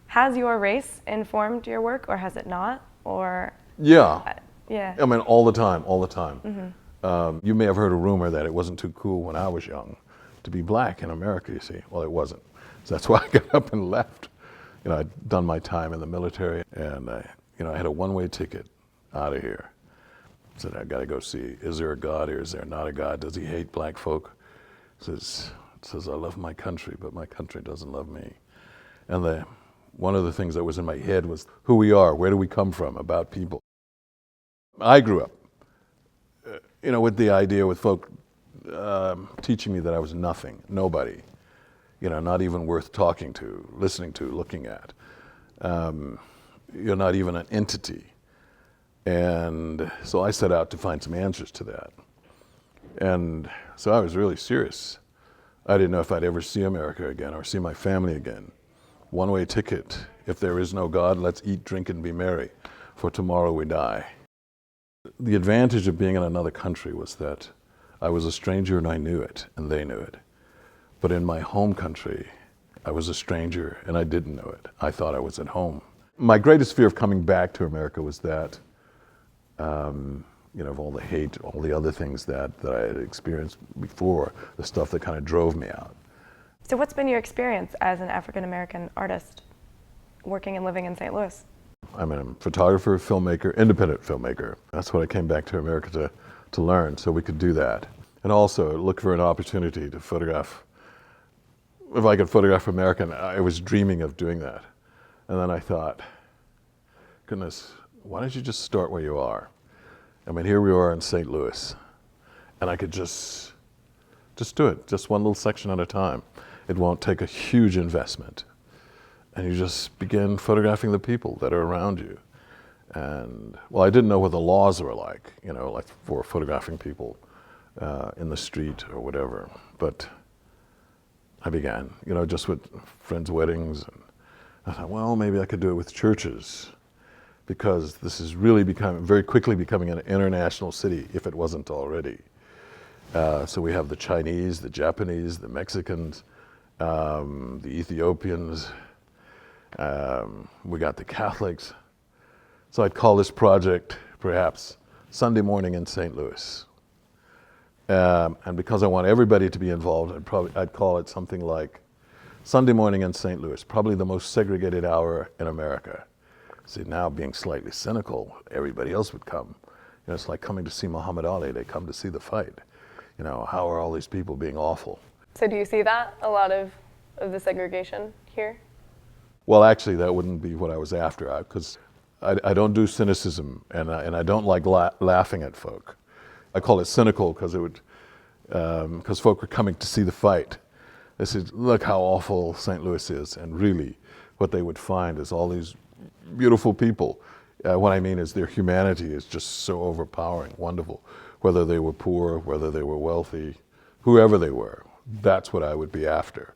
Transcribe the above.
Has your race informed your work, or has it not? Or Yeah. yeah. I mean, all the time, all the time. You may have heard a rumor that it wasn't too cool when I was young to be black in America, you see. Well, it wasn't. So that's why I got up and left. You know, I'd done my time in the military, and I had a one-way ticket out of here. Said, I got to go see, is there a God or is there not a God? Does he hate black folk? Says, I love my country, but my country doesn't love me. And one of the things that was in my head was who we are, where do we come from, about people. I grew up, with the idea with folk teaching me that I was nothing, nobody, not even worth talking to, listening to, looking at. You're not even an entity. And so I set out to find some answers to that. And so I was really serious. I didn't know if I'd ever see America again or see my family again. One-way ticket. If there is no God, let's eat, drink, and be merry, for tomorrow we die. The advantage of being in another country was that I was a stranger and I knew it, and they knew it. But in my home country, I was a stranger and I didn't know it. I thought I was at home. My greatest fear of coming back to America was that, of all the hate, all the other things that I had experienced before, the stuff that kind of drove me out. So what's been your experience as an African-American artist working and living in St. Louis? I'm a photographer, filmmaker, independent filmmaker. That's what I came back to America to learn, so we could do that. And also look for an opportunity to photograph. If I could photograph American, I was dreaming of doing that. And then I thought, goodness, why don't you just start where you are? I mean, here we are in St. Louis, and I could just do it, just one little section at a time. It won't take a huge investment. And you just begin photographing the people that are around you. And, well, I didn't know what the laws were like, like for photographing people in the street or whatever. But I began, just with friends' weddings. And I thought, well, maybe I could do it with churches, because this is really very quickly becoming an international city, if it wasn't already. So we have the Chinese, the Japanese, the Mexicans, the Ethiopians. We got the Catholics. So I'd call this project, perhaps, Sunday Morning in St. Louis. And because I want everybody to be involved, I'd call it something like Sunday Morning in St. Louis, probably the most segregated hour in America. See, now being slightly cynical, everybody else would come. It's like coming to see Muhammad Ali. They come to see the fight. How are all these people being awful? So do you see that, a lot of the segregation here? Well, actually, that wouldn't be what I was after, because I don't do cynicism, and I don't like laughing at folk. I call it cynical because folk were coming to see the fight. They said, look how awful St. Louis is, and really what they would find is all these beautiful people. What I mean is their humanity is just so overpowering, wonderful. Whether they were poor, whether they were wealthy, whoever they were, that's what I would be after.